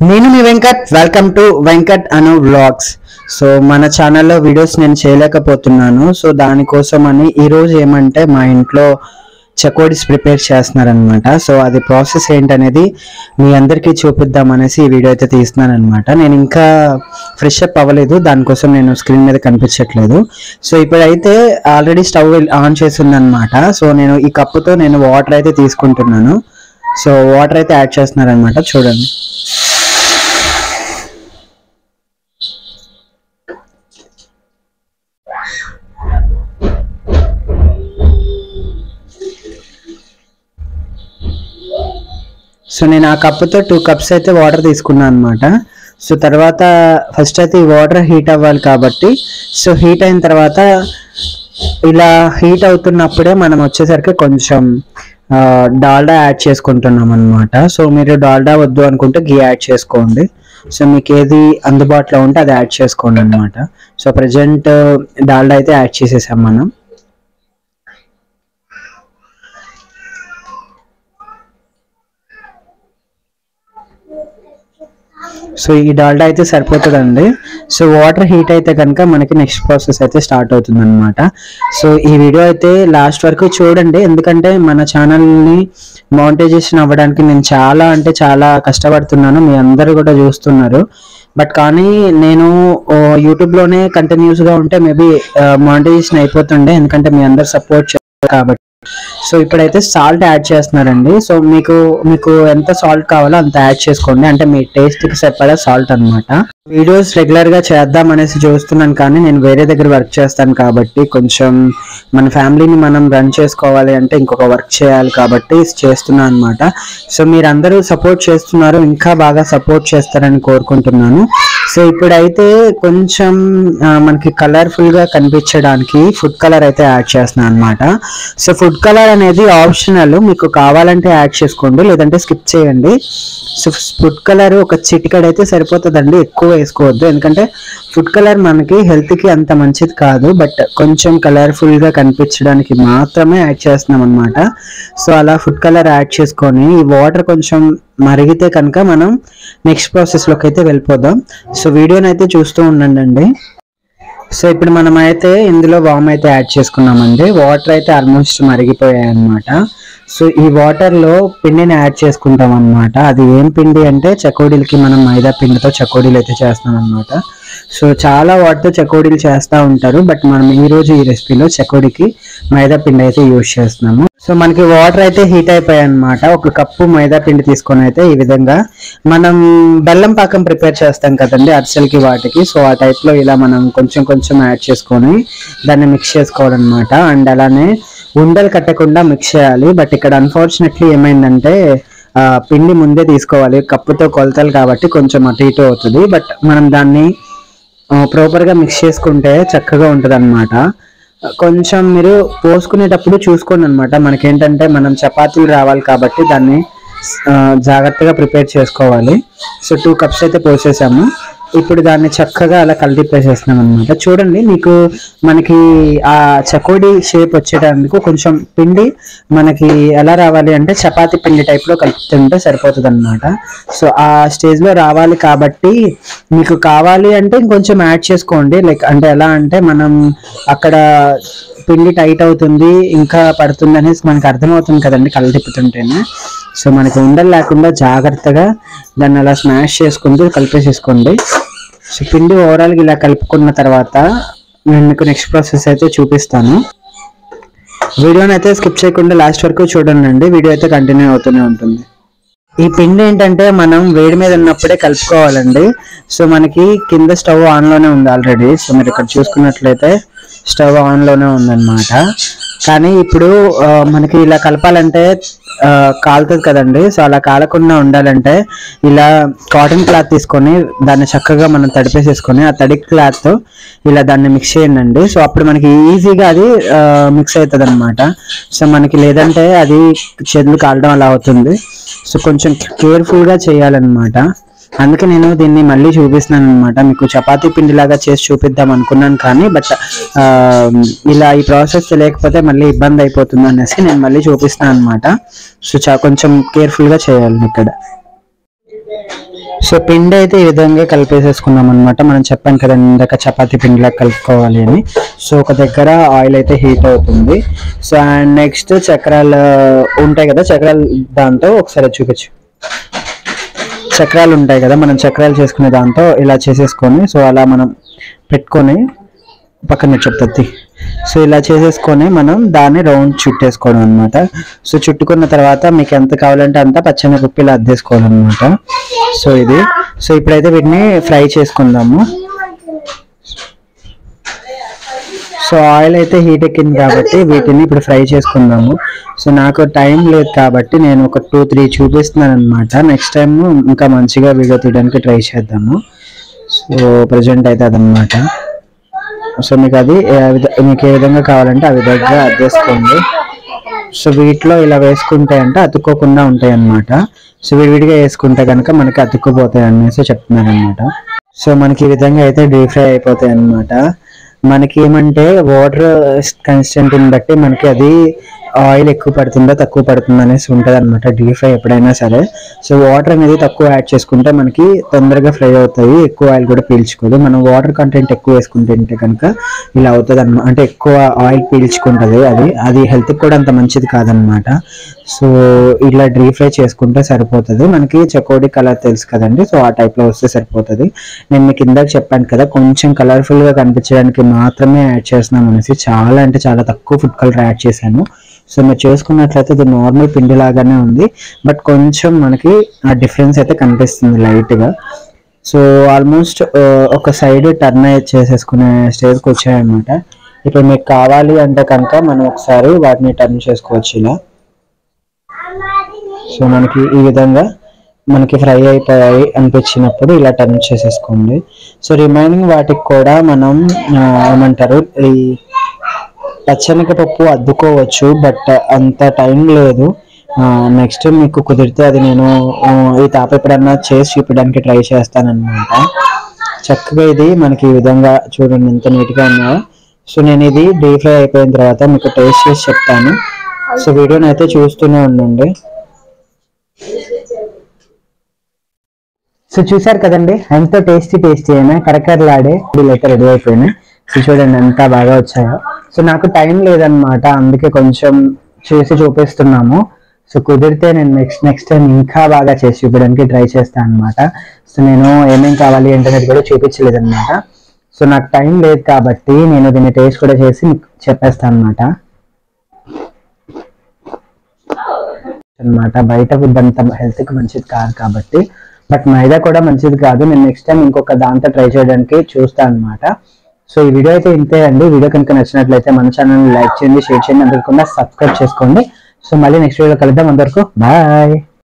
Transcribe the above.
నేను మీ Venkat, welcome to Venkat Anu vlogs. So మన ఛానల్లో వీడియోస్ నేను చేయలేకపోతున్నాను. సో దానికోసం అని ఈరోజు ఏమంటే మా ఇంట్లో చకోడీస్ ప్రిపేర్ చేస్తున్నారనమాట. సో అది ప్రాసెస్ ఏంటనేది మీ అందరికీ చూపిద్దాం అనేసి ఈ వీడియో అయితే తీస్తున్నాను అనమాట. నేను ఇంకా ఫ్రెష్ అప్ అవ్వలేదు, దానికోసం నేను స్క్రీన్ మీద కనిపించట్లేదు. సో ఇప్పుడైతే ఆల్రెడీ స్టవ్ ఆన్ చేసి ఉందన్నమాట. సో నేను ఈ కప్పుతో నేను వాటర్ అయితే తీసుకుంటున్నాను. సో వాటర్ అయితే యాడ్ చేస్తున్నారనమాట, చూడండి. సో నేను ఆ కప్పుతో 2 కప్స్ అయితే వాటర్ తీసుకున్నాను అనమాట. సో తర్వాత ఫస్ట్ అయితే ఈ వాటర్ హీట్ అవ్వాలి కాబట్టి, సో హీట్ అయిన తర్వాత ఇలా హీట్ అవుతున్నప్పుడే మనం వచ్చేసరికి కొంచెం డాల్డా యాడ్ చేసుకుంటున్నాం అనమాట. సో మీరు డాల్డా వద్దు అనుకుంటే గీ యాడ్ చేసుకోండి. సో మీకు ఏది అందుబాటులో ఉంటే అది యాడ్ చేసుకోండి అనమాట. సో ప్రజెంట్ డాల్డా అయితే యాడ్ చేసేసాం మనం. సో ఈ డాల్డా అయితే సరిపోతుందండి. సో వాటర్ హీట్ అయితే కనుక మనకి నెక్స్ట్ ప్రాసెస్ అయితే స్టార్ట్ అవుతుంది అనమాట. సో ఈ వీడియో అయితే లాస్ట్ వరకు చూడండి, ఎందుకంటే మన ఛానల్ని మానిటైజేషన్ అవ్వడానికి నేను చాలా కష్టపడుతున్నాను. మీ అందరూ కూడా చూస్తున్నారు. బట్ కానీ నేను యూట్యూబ్లోనే కంటిన్యూస్గా ఉంటే మేబీ మానిటైజేషన్ అయిపోతుండే, ఎందుకంటే మీ అందరు సపోర్ట్ చేస్తారు కాబట్టి. సో ఇప్పుడైతే సాల్ట్ యాడ్ చేస్తున్నారండి. సో మీకు ఎంత సాల్ట్ కావాలో అంత యాడ్ చేసుకోండి, అంటే మీ టేస్ట్కి సరిపడా సాల్ట్ అనమాట. వీడియోస్ రెగ్యులర్గా చేద్దాం అనేసి చూస్తున్నాను, కానీ నేను వేరే దగ్గర వర్క్ చేస్తాను కాబట్టి కొంచెం మన ఫ్యామిలీని మనం రన్ చేసుకోవాలి అంటే ఇంకొక వర్క్ చేయాలి కాబట్టి చేస్తున్నాను అనమాట. సో మీరందరూ సపోర్ట్ చేస్తున్నారు, ఇంకా బాగా సపోర్ట్ చేస్తారని కోరుకుంటున్నాను. సో ఇప్పుడైతే కొంచెం మనకి కలర్ఫుల్గా కనిపించడానికి ఫుడ్ కలర్ అయితే యాడ్ చేస్తున్నాను అనమాట. సో ఫుడ్ కలర్ అనేది ఆప్షనల్, మీకు కావాలంటే యాడ్ చేసుకోండి, లేదంటే స్కిప్ చేయండి. సో ఫుడ్ కలర్ ఒక చిటికెడు అయితే సరిపోతుందండి, ఎక్కువ వేసుకోవద్దు, ఎందుకంటే ఫుడ్ కలర్ మనకి హెల్త్కి అంత మంచిది కాదు. బట్ కొంచెం కలర్ఫుల్గా కనిపించడానికి మాత్రమే యాడ్ చేస్తున్నాం అనమాట. సో అలా ఫుడ్ కలర్ యాడ్ చేసుకొని ఈ వాటర్ కొంచెం మరిగితే కనుక మనం నెక్స్ట్ ప్రాసెస్లోకి అయితే వెళ్ళిపోదాం. సో వీడియోని అయితే చూస్తూ ఉండండి. సో ఇప్పుడు మనం అయితే ఇందులో వామ్ అయితే యాడ్ చేసుకున్నామండి. వాటర్ అయితే ఆల్మోస్ట్ మరిగిపోయాయి అన్నమాట. సో ఈ వాటర్లో పిండిని యాడ్ చేసుకుంటాం అన్నమాట. అది ఏం పిండి అంటే చకోడీలకి మనం మైదా పిండితో చకోడీలు అయితే చేస్తాం అన్నమాట. సో చాలా వాటితో చకోడీలు చేస్తూ ఉంటారు, బట్ మనం ఈరోజు ఈ రెసిపీలో చకోడీకి మైదా పిండి అయితే యూజ్ చేస్తున్నాము. సో మనకి వాటర్ అయితే హీట్ అయిపోయాయి అనమాట. 1 కప్పు మైదా పిండి తీసుకొని అయితే ఈ విధంగా మనం బెల్లం పాకం ప్రిపేర్ చేస్తాం కదండి అరిసెలకి వాటికి. సో ఆ టైప్లో ఇలా మనం కొంచెం యాడ్ చేసుకొని దాన్ని మిక్స్ చేసుకోవాలన్నమాట. అండ్ అలానే ఉండలు కట్టకుండా మిక్స్ చేయాలి. బట్ ఇక్కడ అన్ఫార్చునేట్లీ ఏమైందంటే పిండి ముందే తీసుకోవాలి, కప్పుతో కొలతలు కాబట్టి కొంచెం అటు ఇటు అవుతుంది. బట్ మనం దాన్ని ప్రాపర్గా మిక్స్ చేసుకుంటే చక్కగా ఉంటుంది అనమాట. కొంచెం మీరు పోసుకునేటప్పుడు చూసుకోండి అనమాట. మనకేంటంటే మనం చపాతీలు రావాలి కాబట్టి దాన్ని జాగ్రత్తగా ప్రిపేర్ చేసుకోవాలి. సో 2 కప్స్ అయితే పోసేసాము. ఇప్పుడు దాన్ని చక్కగా అలా కలిపేసేస్తున్నాం అనమాట. చూడండి, మనకి ఆ చకోడీ షేప్ వచ్చేటందుకు కొంచెం పిండి మనకి ఎలా రావాలి అంటే చపాతీ పిండి టైప్లో కలుపుతుంటే సరిపోతుంది అనమాట. సో ఆ స్టేజ్లో రావాలి కాబట్టి మీకు కావాలి అంటే ఇంకొంచెం యాడ్ చేసుకోండి. లైక్ అంటే ఎలా అంటే మనం అక్కడ పిండి టైట్ అవుతుంది, ఇంకా పడుతుంది అనేసి మనకి అర్థమవుతుంది కదండి కళ్ళు తిప్పుతుంటేనే. సో మనకి ఉండలు లేకుండా జాగ్రత్తగా దాన్ని అలా స్మాష్ చేసుకుంటూ కలిపేసేసుకోండి. సో పిండి ఓవరాల్గా ఇలా కలుపుకున్న తర్వాత నేను మీకు నెక్స్ట్ ప్రాసెస్ అయితే చూపిస్తాను. వీడియోని అయితే స్కిప్ చేయకుండా లాస్ట్ వరకు చూడండి, వీడియో అయితే కంటిన్యూ అవుతూనే ఉంటుంది. ఈ పిండి ఏంటంటే మనం వేడి మీద ఉన్నప్పుడే కలుపుకోవాలండి. సో మనకి కింద స్టవ్ ఆన్లోనే ఉంది ఆల్రెడీ. సో మీరు ఇక్కడ చూసుకున్నట్లయితే స్టవ్ ఆన్లోనే ఉందన్నమాట. కానీ ఇప్పుడు మనకి ఇలా కలపాలంటే కాలుతుంది కదండి. సో అలా కాలకుండా ఉండాలంటే ఇలా కాటన్ క్లాత్ తీసుకొని దాన్ని చక్కగా మనం తడిపేసేసుకొని ఆ తడి క్లాత్తో ఇలా దాన్ని మిక్స్ చేయండి. సో అప్పుడు మనకి ఈజీగా అది మిక్స్ అవుతుంది అనమాట. సో మనకి లేదంటే అది చేతులు కాలడం అలా అవుతుంది. సో కొంచెం కేర్ఫుల్గా చేయాలన్నమాట. అందుకే నేను దీన్ని మళ్ళీ చూపిస్తున్నాను అనమాట. మీకు చపాతీ పిండిలాగా చేసి చూపిద్దాం అనుకున్నాను, కానీ బట్ ఇలా ఈ ప్రాసెస్ తెలియకపోతే మళ్ళీ ఇబ్బంది అయిపోతుంది అనేసి నేను మళ్ళీ చూపిస్తున్నాను అనమాట. సో కొంచెం కేర్ఫుల్గా చేయాలి ఇక్కడ. సో పిండి అయితే ఈ విధంగా కలిపేసేసుకున్నాం అనమాట. మనం చెప్పాను కదా ఇందాక చపాతీ పిండిలా కలుపుకోవాలి అని. సో ఒక దగ్గర ఆయిల్ అయితే హీట్ అవుతుంది. సో అండ్ నెక్స్ట్ చక్రాలు ఉంటాయి కదా, చక్రాలు దాంతో ఒకసారి చూపించు. చక్రాలు ఉంటాయి కదా, మనం చక్రాలు చేసుకునే దాంతో ఇలా చేసేసుకొని, సో అలా మనం పెట్టుకొని పక్కన చెప్తుంది. సో ఇలా చేసేసుకొని మనం దాన్ని రౌండ్ చుట్టేసుకోవడం అనమాట. సో చుట్టుకున్న తర్వాత మీకు ఎంత కావాలంటే అంత పచ్చెనపప్పు ఇలా అద్దేసుకోవాలన్నమాట. సో ఇది, సో ఇప్పుడైతే వీటిని ఫ్రై చేసుకుందాము. సో ఆయిల్ అయితే హీట్ ఎక్కింది కాబట్టి వీటిని ఇప్పుడు ఫ్రై చేసుకుందాము. సో నాకు టైం లేదు కాబట్టి నేను ఒక 2-3 చూపిస్తున్నాను అనమాట. నెక్స్ట్ టైం ఇంకా మంచిగా వీడియో తీయడానికి ట్రై చేద్దాము. సో ప్రజెంట్ అయితే అదనమాట. సో మీకు అది మీకు ఏ విధంగా కావాలంటే ఆ విధంగా అద్దేసుకోండి. సో వీటిలో ఇలా వేసుకుంటే అంటే అతుక్కోకుండా ఉంటాయి అన్నమాట. సో విడివిడిగా వేసుకుంటే కనుక మనకి అతుక్కుపోతాయి అనేసి చెప్తున్నారు అనమాట. సో మనకి ఈ విధంగా అయితే డీప్ ఫ్రై అయిపోతాయి అన్నమాట. మనకి ఏమంటే వాటర్ కన్సిస్టెంట్ని బట్టి మనకి అది ఆయిల్ ఎక్కువ పడుతుందా తక్కువ పడుతుందా అనేసి ఉంటుంది అనమాట డీప్ ఫ్రై ఎప్పుడైనా సరే. సో వాటర్ అనేది తక్కువ యాడ్ చేసుకుంటే మనకి తొందరగా ఫ్రై అవుతాయి, ఎక్కువ ఆయిల్ కూడా పీల్చుకోదు. మనం వాటర్ కంటెంట్ ఎక్కువ వేసుకుంటే కనుక ఇలా అవుతుంది అనమాట, అంటే ఎక్కువ ఆయిల్ పీల్చుకుంటుంది. అది హెల్త్కి కూడా అంత మంచిది కాదనమాట. సో ఇలా డీప్ ఫ్రై చేసుకుంటే సరిపోతుంది. మనకి చకోడీ కలర్ తెలుసు కదండి, సో ఆ టైప్లో వస్తే సరిపోతుంది. నేను మీకు ఇందాక చెప్పాను కదా కొంచెం కలర్ఫుల్గా కనిపించడానికి మాత్రమే యాడ్ చేస్తున్నాం అనేసి, చాలా అంటే చాలా తక్కువ ఫుడ్ కలర్ యాడ్ చేశాను. సో మీరు చేసుకున్నట్లయితే ఇది నార్మల్ పిండి లాగానే ఉంది, బట్ కొంచెం మనకి ఆ డిఫరెన్స్ అయితే కనిపిస్తుంది లైట్గా. సో ఆల్మోస్ట్ ఒక సైడ్ టర్న్ చేసేసుకునే స్టేజ్కి వచ్చాయన్నమాట. ఇప్పుడు మీకు కావాలి అంటే కనుక మనం ఒకసారి వాటిని టర్న్ చేసుకోవచ్చు ఇలా. సో మనకి ఈ విధంగా మనకి ఫ్రై అయిపోయాయి అనిపించినప్పుడు ఇలా టర్న్ చేసేసుకోండి. సో రిమైనింగ్ వాటికి కూడా మనం ఏమంటారు ఈ పచ్చెనగపప్పు అద్దుకోవచ్చు, బట్ అంత టైం లేదు. నెక్స్ట్ మీకు కుదిరితే అది నేను ఈ తాప ఎప్పుడన్నా చేసి చూపించడానికి ట్రై చేస్తానన్నమాట. చక్కగా ఇది మనకి ఈ విధంగా చూడండి ఎంత నీట్గా ఉన్నాయో. సో నేను ఇది డీప్ ఫ్రై అయిపోయిన తర్వాత మీకు టేస్ట్ చేసి చెప్తాను. సో వీడియోని అయితే చూస్తూనే ఉండండి. సో చూసారు కదండి ఎంతో టేస్టీ అయినా కరకరలాడే వీళ్ళు అయితే రెడీ అయిపోయినాయి. సో చూడండి ఎంత బాగా వచ్చాయో. సో నాకు టైం లేదనమాట, అందుకే కొంచెం చేసి చూపిస్తున్నాము. సో కుదిరితే నేను నెక్స్ట్ టైం ఇంకా బాగా చేసి చూపించడానికి ట్రై చేస్తాను అనమాట. సో నేను ఏమేం కావాలి ఏంటనేది కూడా చూపించలేదు అనమాట. సో నాకు టైం లేదు కాబట్టి నేను దీన్ని టేస్ట్ కూడా చేసి మీకు చెప్పేస్తాను అనమాట. బయట ఫుడ్ అంత హెల్త్కి మంచిది కాదు కాబట్టి, బట్ మైదా కూడా మంచిది కాదు. నేను నెక్స్ట్ టైం ఇంకొక దాంతో ట్రై చేయడానికి చూస్తాను అనమాట. సో ఈ వీడియో అయితే ఇంతే అండి. వీడియో కనుక నచ్చినట్లయితే మన ఛానల్ని లైక్ చేయండి, షేర్ చేయండి, అందరికీ సబ్స్క్రైబ్ చేసుకోండి. సో మళ్ళీ నెక్స్ట్ వీడియో కలుద్దాం. అందరికీ బాయ్.